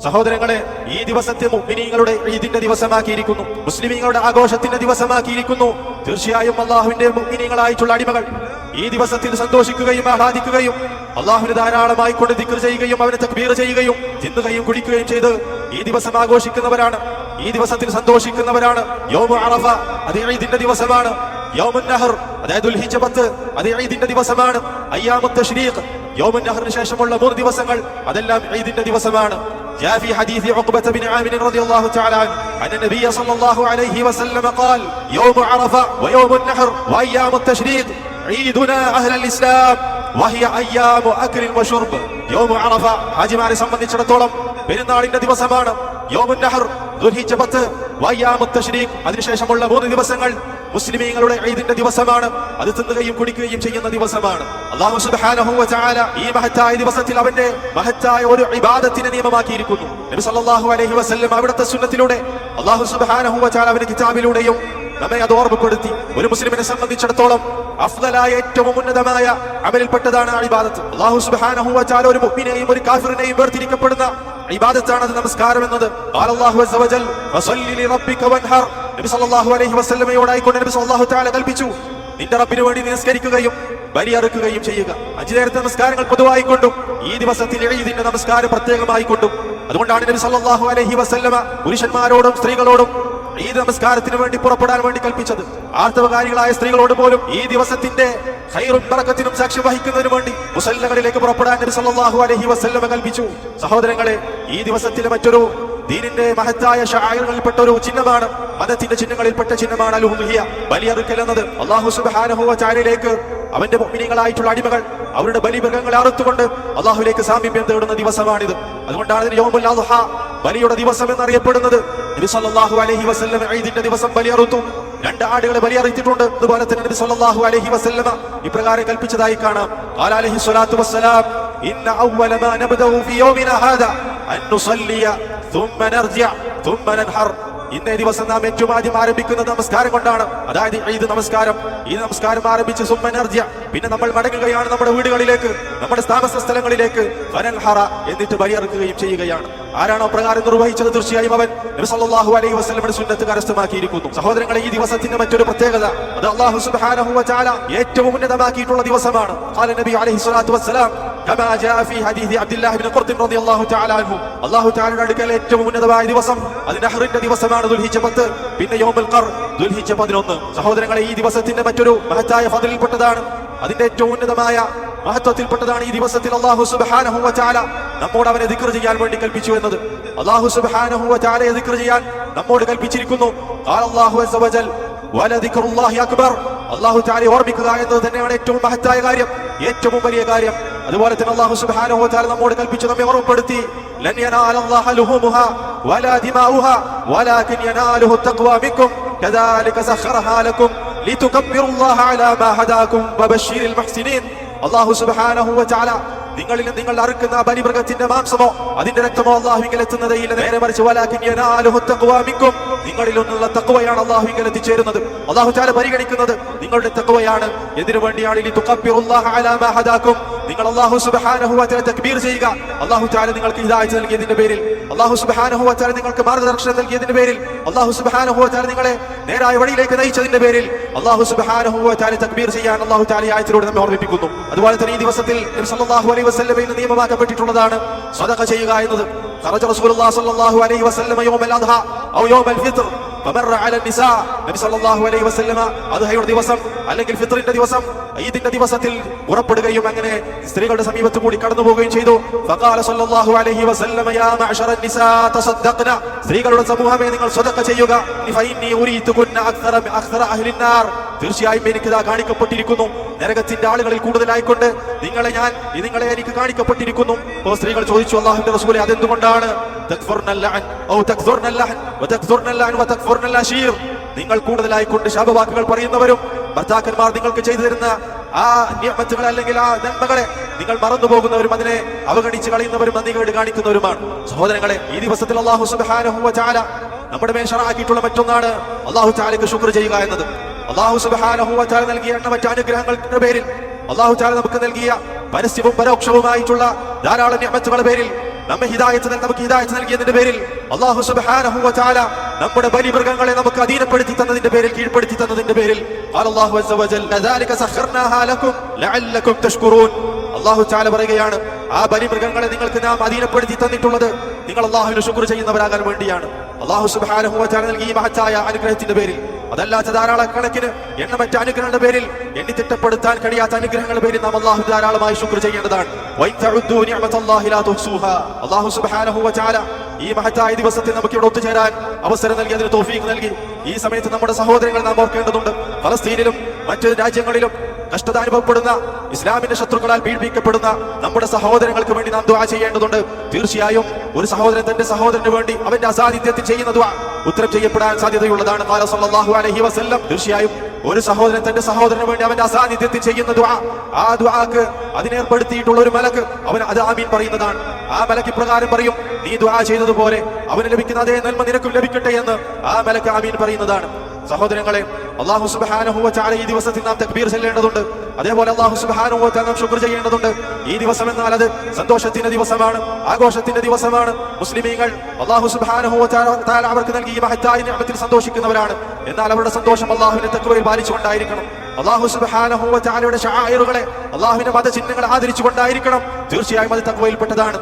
സഹോദരങ്ങളെ, ഈ ദിവസത്തെ മുഅ്മിനീങ്ങളുടെ ഈദിന്റെ ദിവസമാക്കിയിരിക്കുന്നു, മുസ്ലിമീങ്ങളുടെ ആഘോഷത്തിന്റെ ദിവസമാക്കിയിരിക്കുന്നു. തീർച്ചയായും അള്ളാഹുവിന്റെ മുഅ്മിനീങ്ങളായിട്ടുള്ള അടിമകൾ ഈ ദിവസത്തിൽ സന്തോഷിക്കുകയും ആഹ്ലാദിക്കുകയും അള്ളാഹുവിന് ധാരാളമായി കൊണ്ട് ദിക്ർ ചെയ്യുകയും അവനെ തക്ബീർ ചെയ്യുകയും തിന്നുകയും കുടിക്കുകയും ചെയ്ത് ഈ ദിവസം ആഘോഷിക്കുന്നവരാണ്, ഈ ദിവസത്തിൽ സന്തോഷിക്കുന്നവരാണ്. യൗമു അറഫ അത് ഈദിന്റെ ദിവസമാണ്. യൗമുൻ നഹർ അതായത് ദുൽഹിജ്ജ 10 അത് ഈദിന്റെ ദിവസമാണ്. അയ്യാമുത് തശ്രീഖ് യൗമുൻ നഹറിന് ശേഷമുള്ള 3 ദിവസങ്ങൾ അതെല്ലാം ഈദിന്റെ ദിവസമാണ്. جاء في حديث عقبة بن عامر رضي الله تعالى عنه أن النبي صلى الله عليه وسلم قال يوم عرفة ويوم النحر وأيام التشريق عيدنا أهل الإسلام وهي أيام أكل وشرب. يوم عرفة ഹാജിമാരെ സംബന്ധിച്ചിടത്തോളം പെരുന്നാളിന്റെ ദിവസമാണ്. യൗമുൻ നഹർ ദുൽഹിജ്ജ 10 വഅയ്യാമുത് തശ്രീഖ് അതിനുശേഷമുള്ള 3 ദിവസങ്ങൾ മുസ്ലിമീങ്ങളുടെ ഈദിന്റെ ദിവസമാണ്. അത് തിന്നുകയും കുടിക്കുകയും ചെയ്യുന്ന ദിവസമാണ്. അല്ലാഹു സുബ്ഹാനഹു വ തആല ഈ മഹത്തായ ദിവസത്തിൽ അവന്റെ മഹത്തായ ഒരു ഇബാദത്തിനെ നിയമമാക്കിയിരിക്കുന്നു. നബി സല്ലല്ലാഹു അലൈഹി വസല്ലം അവിടുത്തെ സുന്നത്തിലൂടെ അല്ലാഹു സുബ്ഹാനഹു വ തആല അവന്റെ കിതാബിലൂടെയും നമ്മെ അത് ഓർമ്മപ്പെടുത്തി. ഒരു മുസ്ലിമിനെ സംബന്ധിച്ചിടത്തോളം അഫ്ളലായ ഏറ്റവും ഉന്നതമായ അമലിൽപ്പെട്ടതാണ് ഇബാദത്ത്. അല്ലാഹു സുബ്ഹാനഹു വ തആല ഒരു മുഅ്മിനെയും ഒരു കാഫിറിനെയും വേർതിരിക്കപ്പെടുന്ന ഇബാദത്താണ് അത് നമസ്കാരം എന്നത്. അല്ലാഹു അസ്സ വജൽ വസല്ലി ലിറബ്ബിക വൻഹർ. നബി സല്ലല്ലാഹു അലൈഹി വസല്ലമയോടായിക്കൊണ്ട് നബി സല്ലല്ലാഹു തആല കൽപ്പിച്ചു, നിന്റെ റബ്ബിന് വേണ്ടി നിസ്കരിക്കുകയും ബലിയറുക്കുകയും ചെയ്യുക. 5 നേരത്തെ നമസ്കാരങ്ങൾ പൊതുവായിക്കൊണ്ടും ഈ ദിവസത്തിൽ ഈദിന്റെ നമസ്കാരം പ്രത്യേകമായിക്കൊണ്ടും. അതുകൊണ്ടാണ് നബി സല്ലല്ലാഹു അലൈഹി വസല്ലമ പുരുഷന്മാരോടും സ്ത്രീകളോടും ഈദ് നമസ്കാരത്തിന് വേണ്ടി പുറപ്പെടാൻ വേണ്ടി കൽപ്പിച്ചത്. ആർത്തവകാരികളായ സ്ത്രീകളോട് പോലും ഈ ദിവസത്തിന്റെ ഖൈറും ബറക്കത്തിനും സാക്ഷ്യം വഹിക്കുന്നതിന് വേണ്ടി മുസല്ലകളിലേക്ക് പുറപ്പെടാൻ നബി സല്ലല്ലാഹു അലൈഹി വസല്ലമ കൽപ്പിച്ചു. സഹോദരങ്ങളെ, ഈ ദിവസത്തിലെ മറ്റൊരു ദീനിന്റെ മഹത്തായ ശആയിറുകളിൽപ്പെട്ട ഒരു ചിഹ്നമാണ്, മതത്തിന്റെ ചിഹ്നങ്ങളിൽപ്പെട്ട ചിഹ്നമാണ് അൽ-ഉദ്ഹിയ, ബലിയറുക്കൽ എന്നത്. അല്ലാഹു സുബ്ഹാനഹു വ തആലയിലേക്ക് അവന്റെ മുഅ്മിനീങ്ങളായിട്ടുള്ള അടിമകൾ അവരുടെ ബലിമൃഗങ്ങളെ അറുത്തുകൊണ്ട് അല്ലാഹുവിലേക്ക് സാമീപ്യം തേടുന്ന ദിവസമാണിത്. അതുകൊണ്ടാണ് ഇതിന് യൗമുൽ അദ്ഹ, ബലിയുടെ ദിവസം എന്നറിയപ്പെടുന്നത്. നബി സല്ലല്ലാഹു അലൈഹി വസല്ലം ഈദിന്റെ ദിവസം ബലിയറുത്തു. 2 ആടുകളെ ബലിയറുത്തിട്ടുണ്ട്. അതുപോലെ തന്നെ നബി സല്ലല്ലാഹു അലൈഹി വസല്ലം ഇപ്രകാരം കൽപ്പിച്ചതായി കാണാം. ഖാല അലൈഹി സ്വലാത്തു വസ്സലാം ഇന്ന അവ്വല മാ നബ്ദഉ ഫി യൗമിനാ ഹാദാ അൻ നുസല്ലിയ ثم نرجع ثم ننحر. ഇന്നേ ദിവസം നാം ഏറ്റവും ആദ്യം ആരംഭിക്കുന്നത് നമസ്കാരം കൊണ്ടാണ്, അതായത് ഈദ് നമസ്കാരം. ഈ നമസ്കാരം ആരംഭിച്ച് സുമ്മ നർജിഅ, പിന്നെ നമ്മൾ മടങ്ങുകയാണ് നമ്മുടെ വീടുകളിലേക്ക്, നമ്മുടെ താമസ സ്ഥലങ്ങളിലേക്ക്. ഫനൻഹറ, എന്നിട്ട് ബലിയറുക്കുകയും ചെയ്യുകയാണ്. ആരാണോ പ്രകാരം നിർവഹിച്ചത് തീർച്ചയായും അവൻ നബി സല്ലല്ലാഹു അലൈഹി വസല്ലമയുടെ സുന്നത്ത് കരസ്ഥമാക്കിയിരിക്കുന്നു. സഹോദരങ്ങളെ, ഈ ദിവസത്തിന്റെ മറ്റൊരു പ്രത്യേകത അത് അല്ലാഹു സുബ്ഹാനഹു വ തആല ഏറ്റവും ഉന്നതമാക്കിയിട്ടുള്ള ദിവസമാണ്. ഖാല നബി അലൈഹി സ്വലാത്തു വസ്സലാം കമാ ജാഅ ഫീ ഹദീസ് അബ്ദുല്ലാഹ് ഇബ്നു ഖുർദിൻ റളിയല്ലാഹു തആല അൻഹു, അല്ലാഹു തആലയുടെ അടുക്കൽ ഏറ്റവും ഉന്നതമായ ദിവസം അത് നഹറിന്റെ ദിവസമാണ്, ദുൽഹിജ്ജ 10, പിന്നെ യൗമുൽ ഖർ ദുൽഹിജ്ജ 11. സഹോദരങ്ങളെ, ഈ ദിവസത്തിന്റെ മറ്റൊരു മഹത്തായ ഫضലിൽപ്പെട്ടതാണ്, അതിന്റെ ഏറ്റവും ഉന്നതമായ മഹത്വത്തിൽപ്പെട്ടതാണ് ഈ ദിവസത്തിൽ അല്ലാഹു സുബ്ഹാനഹു വ തആല നമ്മോട് അവനെ ദിക്ർ ചെയ്യാൻ വേണ്ടി കൽപ്പിച്ചു എന്നത്. അല്ലാഹു സുബ്ഹാനഹു വ തആലയെ ദിക്ർ ചെയ്യാൻ നമ്മോട് കൽപ്പിച്ചിരിക്കുന്നു. ഖാല അല്ലാഹു അസ്സ വജൽ വലദിക്റുല്ലാഹി അക്ബർ. അല്ലാഹു തആലയെ ഓർമ്മിക്കുക എന്നത് തന്നെയാണ് ഏറ്റവും മഹത്തായ കാര്യം, ഏറ്റവും വലിയ കാര്യം. അതുപോലെ തന്നെ അല്ലാഹു സുബ്ഹാനഹു വ തആല നമ്മോട് കൽപ്പിച്ചു, നമ്മെ ഓർമ്മപ്പെടുത്തി, ലൻ യനാലല്ലാഹ ലുഹൂമുഹാ വലാ ദിമാഉഹാ വലാകിൻ യനാലുഹു തഖ്വാ മിൻകും കദാലിക സഖറഹാ ലക്കും ലിതുകബ്ബിറുല്ലാഹ അലാ മാ ഹദാകും വബശ്ശിരിൽ മുഹ്സിനീൻ. അല്ലാഹു സുബ്ഹാനഹു വ തആല നിങ്ങളിൽ നിങ്ങൾ അറുക്കുന്ന ബലിമൃഗത്തിന്റെ മാംസമോ അതിന്റെ രക്തമോ അല്ലാഹുവിങ്കൽ എത്തുന്നതേ ഇല്ല, നേരെ മറിച്ച് വലാകിൻ യനാലുഹു തഖ്വാ മിൻകും, നിങ്ങളിൽ നിന്നുള്ള തഖ്വയാണ് അല്ലാഹുവിങ്കൽ എത്തിച്ചേരുന്നത്. അല്ലാഹു തആല പരിഗണിക്കുന്നത് നിങ്ങളുടെ തഖ്വയാണ്. എന്തിനു വേണ്ടിയാണ്? ലിതുകബ്ബിറുല്ലാഹ അലാ മാ ഹദാകും, നിങ്ങൾ അല്ലാഹു സുബ്ഹാനഹു വ തആല തക്ബീർ ചെയ്യുക. അല്ലാഹു തആല നിങ്ങൾക്ക് ഹിദായത്ത് നൽകിയതിന്റെ പേരിൽ, അല്ലാഹു സുബ്ഹാനഹു വ തആല നിങ്ങൾക്ക് മാർഗ്ഗദർശനം നൽകിയതിന്റെ പേരിൽ, അല്ലാഹു സുബ്ഹാനഹു വ തആല നിങ്ങളെ നേരായ വഴിയിലേക്ക് നയിച്ചതിന്റെ പേരിൽ അല്ലാഹു സുബ്ഹാനഹു വ തആല തക്ബീർ ചെയ്യാൻ അല്ലാഹു തആല ആയത്തിലൂടെ നമ്മെ ഓർമ്മിപ്പിക്കുന്നു. അതുപോലെ തന്നെ ഈ ദിവസത്തിൽ നബി സല്ലല്ലാഹു അലൈഹി വസല്ലമയിൽ നിയമമാക്കപ്പെട്ടിട്ടുള്ളതാണ് സദഖ ചെയ്യുക എന്നത്. ഖറജ റസൂലുള്ളാഹി സല്ലല്ലാഹു അലൈഹി വസല്ലമ യൗമൽ അദ്ഹ ഔ യൗമൽ ഫിത്ർ ഫമറ അല നിസാ. നബി സല്ലല്ലാഹു അലൈഹി വസല്ലമ അദ്ഹയുടെ ദിവസം അല്ലെങ്കിൽ ഫിത്റിന്റെ ദിവസം, ഈദിന്റെ ദിവസത്തിൽ പുറപ്പെടുകയും അങ്ങനെ സ്ത്രീകളുടെ സമീപത്ത് കൂടി കടന്നു പോവുകയും ചെയ്തു. ഫഖാല സല്ലല്ലാഹു അലൈഹി വസല്ലമ യാ മഅശറൻ നിസാ തസദ്ദഖ്ന, സ്ത്രീകളുടെ സമൂഹമേ നിങ്ങൾ സദഖ ചെയ്യുക. ഫഇന്നി ഉരീതുകുന്ന അക്സറ അഹ്ലിൻ നാർ, തീർച്ചയായും എനിക്കിതാ കാണിക്കപ്പെട്ടിരിക്കുന്നു നരകത്തിന്റെ ആളുകളിൽ കൂടുതലായിക്കൊണ്ട് നിങ്ങളെ എനിക്ക് കാണിക്കപ്പെട്ടിരിക്കുന്നു. അപ്പോൾ സ്ത്രീകൾ ചോദിച്ചു, അല്ലാഹുവിന്റെ റസൂലേ, അതെന്തുകൊണ്ടാണ്? നിങ്ങൾ കൂടുതലായിക്കൊണ്ട് ശാപവാക്കുകൾ പറയുന്നവരും ഭർത്താക്കന്മാർ നിങ്ങൾക്ക് ചെയ്തു തരുന്ന ആ നിഅമത്തുകളെ അല്ലെങ്കിൽ ആ നന്മകളെ നിങ്ങൾ മറന്നു പോകുന്നവരും അതിനെ അവഗണിച്ച് കളയുന്നവരും നന്ദികേട് കാണിക്കുന്നവരുമാണ്. സഹോദരങ്ങളെ, ഈ ദിവസത്തിൽ അല്ലാഹു സുബ്ഹാനഹു വ തആല നമ്മുടെ മേൽ ശറഅക്കിയിട്ടുള്ള മറ്റൊന്നാണ് അല്ലാഹു തആലയ്ക്ക് ശുക്ർ ചെയ്യുക എന്നത്. അല്ലാഹു സുബ്ഹാനഹു വ തആല നൽകിയ മറ്റ് അനുഗ്രഹങ്ങളുടെ പേരിൽ, അല്ലാഹു തആല നമുക്ക് നൽകിയ പരസ്യവും പരോക്ഷവുമായിട്ടുള്ള ധാരാളം നിഅമത്തുകളുടെ പേരിൽ നമുക്ക് ഹിദായത്ത് നൽകിയതിന്റെ പേരിൽ അല്ലാഹു സുബ്ഹാനഹു വ തആല നമ്മുടെ ബലിമൃഗങ്ങളെ നമുക്ക് അധീനപ്പെടുത്തി തന്നതിന്റെ പേരിൽ, കീഴ്പ്പെടുത്തി തന്നതിന്റെ പേരിൽ അല്ലാഹു അസ്സ വജൽ കദാലിക സഖർനാഹാ ലക്കും ലഅല്ലക്കും തഷ്കുറൂൻ. അല്ലാഹു തആല പറയുകയാണ്, ആ ബലിമൃഗങ്ങളെ നിങ്ങൾക്ക് നാം അധീനപ്പെടുത്തി തന്നിട്ടുള്ളത് നിങ്ങൾ അല്ലാഹുവിന് ശുക്ർ ചെയ്യുന്നവരാകാൻ വേണ്ടിയാണ്. അല്ലാഹു സുബ്ഹാനഹു വ തആല നൽകിയ മഹത്തായ അനുഗ്രഹത്തിന്റെ പേരിൽ, അതല്ലാത്ത ധാരാളക്കണക്കിന് എണ്ണമറ്റ അനുഗ്രഹങ്ങളുടെ പേരിൽ, എണ്ണി തിട്ടപ്പെടുത്താൻ കഴിയാത്ത അനുഗ്രഹങ്ങളുടെ പേരിൽ നാം അല്ലാഹു ധാരാളമായി ശുക്ർ ചെയ്യേണ്ടതാണ്. അല്ലാഹു സുബ്ഹാനഹു വ തആല ഈ മഹത്തായ ദിവസത്തിൽ നമുക്ക് ഇവിടെ ഒത്തുചേരാൻ അവസരം നൽകി, അതിന് തൗഫീഖ് നൽകി. ഈ സമയത്ത് നമ്മുടെ സഹോദരങ്ങൾ നാം ഓർക്കേണ്ടതുണ്ട്. ഫലസ്തീനിലും മറ്റു രാജ്യങ്ങളിലും കഷ്ടത അനുഭവപ്പെടുന്ന, ഇസ്ലാമിന്റെ ശത്രുക്കളാൽ പീഡിപ്പിക്കപ്പെടുന്ന നമ്മുടെ സഹോദരങ്ങൾക്ക് വേണ്ടി നാം ദുആ ചെയ്യേണ്ടതുണ്ട്. തീർച്ചയായും ഒരു സഹോദരൻ തന്റെ സഹോദരന് വേണ്ടി അവന്റെ അസാന്നിധ്യത്തിൽ ചെയ്യുന്ന ദുആ ഉത്തരം ചെയ്യപ്പെടാൻ സാധ്യതയുള്ളതാണ്. ഖാല സല്ലല്ലാഹു അലൈഹി വസല്ലം, തീർച്ചയായും ഒരു സഹോദരൻ തന്റെ സഹോദരന് വേണ്ടി അവന്റെ അസാന്നിധ്യത്തിൽ ചെയ്യുന്ന ദുആ, ആ ദുആക്ക് അതിനേർപ്പെടുത്തിയിട്ടുള്ള ഒരു മലക്ക് അവൻ അത് ആമീൻ പറയുന്നതാണ്. ആ മലക്ക് ഇപ്രകാരം പറയും, നീ ദുആ ചെയ്തതുപോലെ അവന് ലഭിക്കുന്ന അതേ നന്മ നിനക്കും ലഭിക്കട്ടെ എന്ന് ആ മലക്ക് ആമീൻ പറയുന്നതാണ്. സഹോദരങ്ങളെ, അല്ലാഹു സുബ്ഹാനഹു വ തആല ഈ ദിവസത്തിൽ നാം തക്ബീർ ചൊല്ലേണ്ടതുണ്ട്. അതേപോലെ അല്ലാഹു സുബ്ഹാനഹു വ തആല നാം ശുക്ർ ചെയ്യേണ്ടതുണ്ട്. ഈ ദിവസം എന്നാൽ അത് സന്തോഷത്തിന്റെ ദിവസമാണ്, ആഘോഷത്തിന്റെ ദിവസമാണ്. മുസ്ലിമീങ്ങൾ അല്ലാഹു സുബ്ഹാനഹു വ തആല അവർക്ക് നൽകിയ മഹത്തായ നിഅമത്തിൽ സന്തോഷിക്കുന്നവരാണ്. എന്നാൽ അവരുടെ സന്തോഷം അല്ലാഹുവിന്റെ തഖ്വയിൽ പാലിച്ചുകൊണ്ടായിരിക്കണം. അല്ലാഹു സുബ്ഹാനഹു വ തആലയുടെ ശആയിറുകളെ, അല്ലാഹുവിന്റെ മതചിഹ്നങ്ങളെ ആദരിച്ചുകൊണ്ടായിരിക്കണം. തീർച്ചയായും അത് തഖ്വയിൽപ്പെട്ടതാണ്.